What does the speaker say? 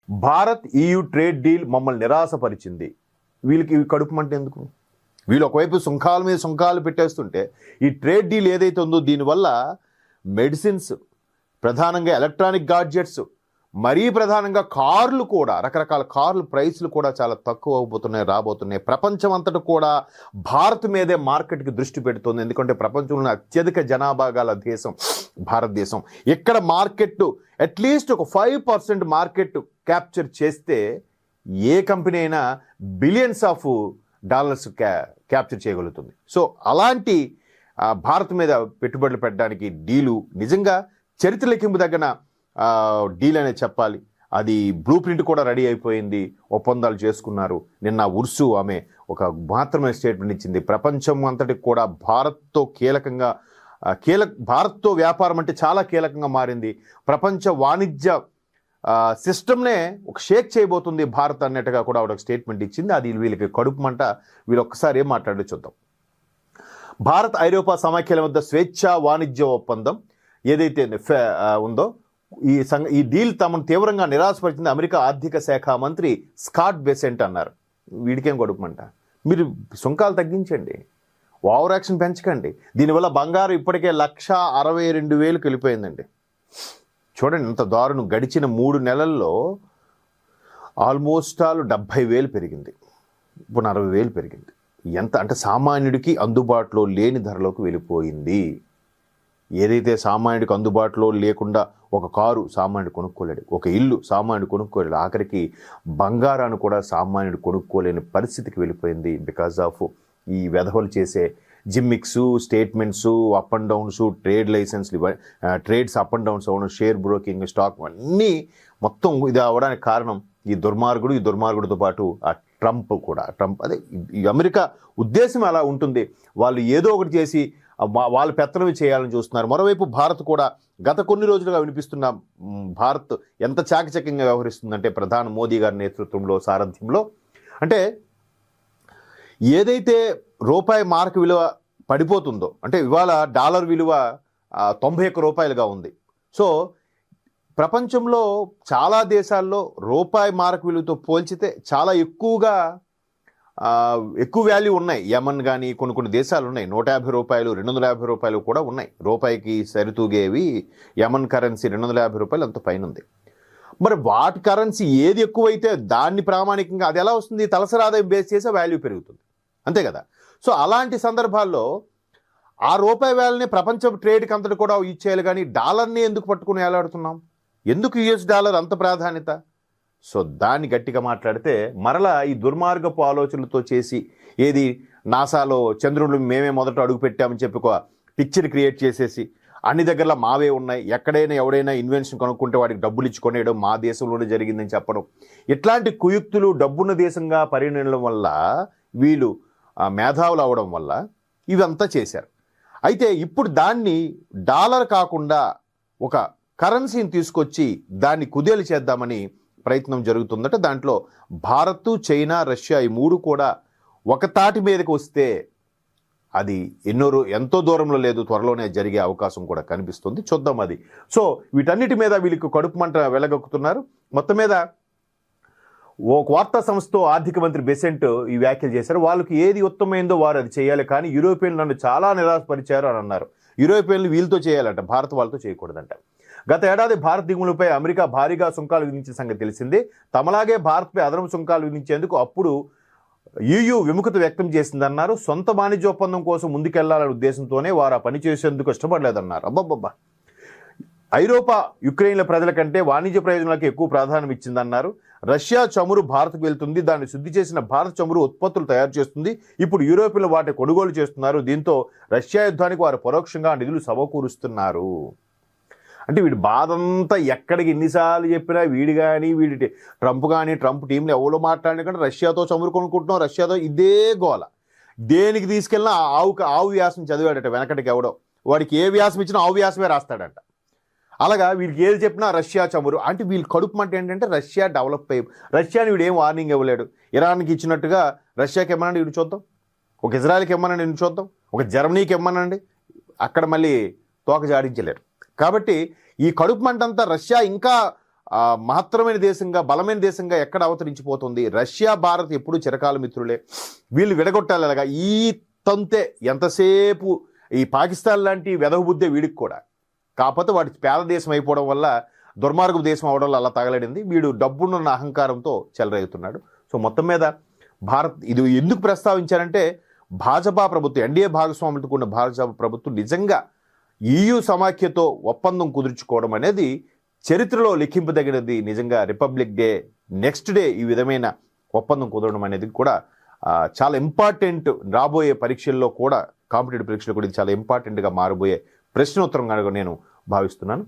Bharat EU trade deal మమ్మల్ని నిరాశపరిచింది. వీళ్ళకి కడుపు మంట ఎందుకు? వీళ్ళు ఒకవైపు సుంకాల మీద సుంకాలు పెట్టేస్తుంటే ఈ ట్రేడ్ డీల్ ఏదైతే ఉందో దీనివల్ల మెడిసిన్స్, ప్రధానంగా ఎలక్ట్రానిక్ గాడ్జెట్స్, మరీ ప్రధానంగా కార్లు కూడా, రకరకాల కార్లు ప్రైస్లు కూడా చాలా తక్కువ రాబోతున్నాయి. ప్రపంచం అంతటా కూడా భారత్ మీదే మార్కెట్కి దృష్టి పెడుతుంది. ఎందుకంటే ప్రపంచంలో అత్యధిక జనాభా గల దేశం భారతదేశం. ఇక్కడ మార్కెట్ అట్లీస్ట్ ఒక 5% మార్కెట్ క్యాప్చర్ చేస్తే ఏ కంపెనీ అయినా బిలియన్స్ ఆఫ్ డాలర్స్ క్యాప్చర్ చేయగలుగుతుంది. సో అలాంటి భారత్ మీద పెట్టుబడులు పెట్టడానికి డీలు నిజంగా చరిత్ర లెక్కింపు దగ్గర డీల్ అనేది చెప్పాలి. అది బ్లూ ప్రింట్ కూడా రెడీ అయిపోయింది, ఒప్పందాలు చేసుకున్నారు. నిన్న ఉర్సు ఆమె ఒక మాత్రమే స్టేట్మెంట్ ఇచ్చింది. ప్రపంచం అంతటికి కూడా భారత్తో వ్యాపారం అంటే చాలా కీలకంగా మారింది. ప్రపంచ వాణిజ్య సిస్టమ్నే ఒక షేక్ చేయబోతుంది భారత్ అన్నట్టుగా కూడా ఒక స్టేట్మెంట్ ఇచ్చింది. అది వీళ్ళకి కడుపు మంట. వీళ్ళు ఒక్కసారి ఏం మాట్లాడో చూద్దాం. భారత్ ఐరోపా సమాఖ్యల మధ్య స్వేచ్ఛా వాణిజ్య ఒప్పందం ఏదైతే ఉందో ఈ డీల్ తమను తీవ్రంగా నిరాశపరిచింది అమెరికా ఆర్థిక శాఖ మంత్రి స్కాట్ బెసెంట్ అన్నారు. వీడికేం కడుపుమంట? మీరు సుంకాలు తగ్గించండి, ఓవర్ యాక్షన్ పెంచకండి. దీనివల్ల బంగారం ఇప్పటికే 1,62,000 వెళ్ళిపోయిందండి. చూడండి ఎంత దారుణం. గడిచిన 3 నెలల్లో ఆల్మోస్ట్ 70,000 పెరిగింది. ఇప్పుడు 40,000 పెరిగింది. ఎంత అంటే సామాన్యుడికి అందుబాటులో లేని ధరలోకి వెళ్ళిపోయింది. ఏదైతే సామాన్యుడికి అందుబాటులో లేకుండా ఒక కారు సామాన్యుడు కొనుక్కోలేడు, ఒక ఇల్లు సామాన్యుడు కొనుక్కోలేడు, ఆఖరికి బంగారాన్ని కూడా సామాన్యుడు కొనుక్కోలేని పరిస్థితికి వెళ్ళిపోయింది. బికాజ్ ఆఫ్ ఈ వెధవలు చేసే gimmicks, statements, up and downs, trade లైసెన్స్లు, ట్రేడ్స్ అప్ అండ్ డౌన్స్ అవ్వడం, షేర్ బ్రోకింగ్, స్టాక్ అన్నీ మొత్తం ఇది అవ్వడానికి కారణం ఈ దుర్మార్గుడితో పాటు ఆ ట్రంప్ కూడా. అదే ఈ అమెరికా ఉద్దేశం అలా ఉంటుంది. వాళ్ళు ఏదో ఒకటి చేసి వాళ్ళు పెత్తనం చేయాలని చూస్తున్నారు. మరోవైపు భారత్ కూడా గత కొన్ని రోజులుగా వినిపిస్తున్న భారత్ ఎంత చాకచక్యంగా వ్యవహరిస్తుందంటే ప్రధాని మోదీ గారి నేతృత్వంలో, సారథ్యంలో, అంటే ఏదైతే రూపాయి మార్క్ విలువ పడిపోతుందో, అంటే ఇవాళ డాలర్ విలువ 91 రూపాయలుగా ఉంది. సో ప్రపంచంలో చాలా దేశాల్లో రూపాయి మార్క్ విలువతో పోల్చితే చాలా ఎక్కువ వాల్యూ ఉన్నాయి. యమన్ కానీ కొన్ని దేశాలు ఉన్నాయి. 150 రూపాయలు, 250 రూపాయలు కూడా ఉన్నాయి. రూపాయికి సరితూగేవి యమన్ కరెన్సీ 250 రూపాయలు అంత పైన ఉంది. మరి వాటి కరెన్సీ ఏది ఎక్కువైతే దాన్ని ప్రామాణికంగా అది ఎలా వస్తుంది? తలసరి ఆదాయం బేస్ చేసే వాల్యూ పెరుగుతుంది, అంతే కదా. సో అలాంటి సందర్భాల్లో ఆ రూపాయి వాల్యూని ప్రపంచ ట్రేడ్కి అంతటి కూడా ఇచ్చేయాలి. కానీ డాలర్ని ఎందుకు పట్టుకుని వేలాడుతున్నాం? ఎందుకు US డాలర్ అంత ప్రాధాన్యత? సో దాన్ని గట్టిగా మాట్లాడితే మరలా ఈ దుర్మార్గపు ఆలోచనలతో చేసి ఏది నాసాలో చంద్రుడు మేమే మొదట అడుగు పెట్టామని చెప్పి ఒక పిక్చర్ క్రియేట్ చేసేసి అన్ని దగ్గరలో మావే ఉన్నాయి, ఎక్కడైనా ఎవడైనా ఇన్వెన్షన్ కొనుక్కుంటే వాడికి డబ్బులు ఇచ్చి కొనేయడం మా దేశంలోనే జరిగిందని చెప్పడం, ఇట్లాంటి కుయుక్తులు డబ్బున్న దేశంగా పరిగణించడం వల్ల వీళ్ళు మేధావులు అవడం వల్ల ఇవంతా చేశారు. అయితే ఇప్పుడు దాన్ని డాలర్ కాకుండా ఒక కరెన్సీని తీసుకొచ్చి దాన్ని కుదేలు చేద్దామని ప్రయత్నం జరుగుతుందట. దాంట్లో భారత్, చైనా, రష్యా ఈ 3 కూడా ఒక తాటి మీదకి వస్తే అది ఎంతో దూరంలో లేదు, త్వరలోనే జరిగే అవకాశం కూడా కనిపిస్తుంది. చూద్దాం అది. సో వీటన్నిటి మీద వీళ్ళకి కడుపు మంట వెలగక్కుతున్నారు. మొత్తం మీద ఓ వార్తా సంస్థతో ఆర్థిక మంత్రి బెసెంట్ ఈ వ్యాఖ్యలు చేశారు. వాళ్ళకి ఏది ఉత్తమైందో వారు అది చేయాలి, కానీ యూరోపియన్లు నన్ను చాలా నిరాశపరిచారు అని అన్నారు. యూరోపియన్లు వీళ్ళతో చేయాలంట, భారత్ వాళ్ళతో చేయకూడదంట. గత ఏడాది భారత్ దిగుమలపై అమెరికా భారీగా సుంకాలు విధించిన సంగతి తెలిసిందే. తమలాగే భారత్పై అదనపు సుంకాలు విధించేందుకు అప్పుడు EU విముఖత వ్యక్తం చేసిందన్నారు. సొంత వాణిజ్య ఒప్పందం కోసం ముందుకెళ్లాలనే ఉద్దేశంతోనే వారు ఆ పని చేసేందుకు ఇష్టపడలేదన్నారు. అబ్బబ్బబ్బా, ఐరోపా యుక్రెయిన్ల ప్రజల కంటే వాణిజ్య ప్రయోజనాలకు ఎక్కువ ప్రాధాన్యం ఇచ్చిందన్నారు. రష్యా చమురు భారత్కు వెళ్తుంది, దాన్ని శుద్ధి చేసిన భారత్ చమురు ఉత్పత్తులు తయారు చేస్తుంది. ఇప్పుడు యూరోపియన్లు వాటిని కొనుగోలు చేస్తున్నారు. దీంతో రష్యా యుద్ధానికి వారు పరోక్షంగా నిధులు సమకూరుస్తున్నారు. అంటే వీడి బాధ అంతా ఎక్కడికి ఎన్నిసార్లు చెప్పినా ట్రంప్ టీంలో ఎవరో మాట్లాడిన కంటే రష్యాతో చమురు కొనుక్కుంటున్నాం, రష్యాతో ఇదే గోల. దేనికి తీసుకెళ్ళినా ఆవు వ్యాసం చదివాడట వెనకటికి ఎవడో, వాడికి ఏ వ్యాసం ఇచ్చినా ఆవు వ్యాసమే రాస్తాడంట. అలాగా వీళ్ళకి ఏది చెప్పినా రష్యా చమురు అంటే వీళ్ళు కడుపు అంటే ఏంటంటే రష్యా డెవలప్ రష్యాని వీడు ఏం వార్నింగ్ ఇవ్వలేడు. ఇరాన్కి ఇచ్చినట్టుగా రష్యాకి ఇమ్మనండి వీడు చూద్దాం, ఒక ఇజ్రాయెల్కి ఇమ్మనండి వీడు చూద్దాం, ఒక జర్మనీకి ఇమ్మనండి, అక్కడ మళ్ళీ తోక జాడించలేరు. కాబట్టి ఈ కడుపు మంటంతా రష్యా ఇంకా మహత్తరమైన దేశంగా, బలమైన దేశంగా ఎక్కడ అవతరించిపోతుంది? రష్యా, భారత్ ఎప్పుడూ చిరకాల మిత్రులే. వీళ్ళు విడగొట్టాలి అలాగా. ఈ తంతే ఎంతసేపు ఈ పాకిస్తాన్ లాంటి వెధవ బుద్ధే వీడికి కూడా. కాకపోతే వాడి పేద దేశం అయిపోవడం వల్ల, దుర్మార్గపు దేశం అవడం వల్ల అలా తగలడింది. వీడు డబ్బున్న అహంకారంతో చెలరేగుతున్నాడు. సో మొత్తం మీద భారత్ ఇది ఎందుకు ప్రస్తావించారంటే, భాజపా ప్రభుత్వం, ఎన్డీఏ భాగస్వాములతో కూడిన భాజపా ప్రభుత్వం నిజంగా EU సమాఖ్యతో ఒప్పందం కుదుర్చుకోవడం అనేది చరిత్రలో లిఖింపదగినది. నిజంగా రిపబ్లిక్ డే నెక్స్ట్ డే ఈ విధమైన ఒప్పందం కుదరడం అనేది కూడా చాలా ఇంపార్టెంట్. రాబోయే పరీక్షల్లో కూడా, కాంపిటేటివ్ పరీక్షలు కూడా ఇది చాలా ఇంపార్టెంట్గా మారబోయే ప్రశ్నోత్తరంగా నేను భావిస్తున్నాను.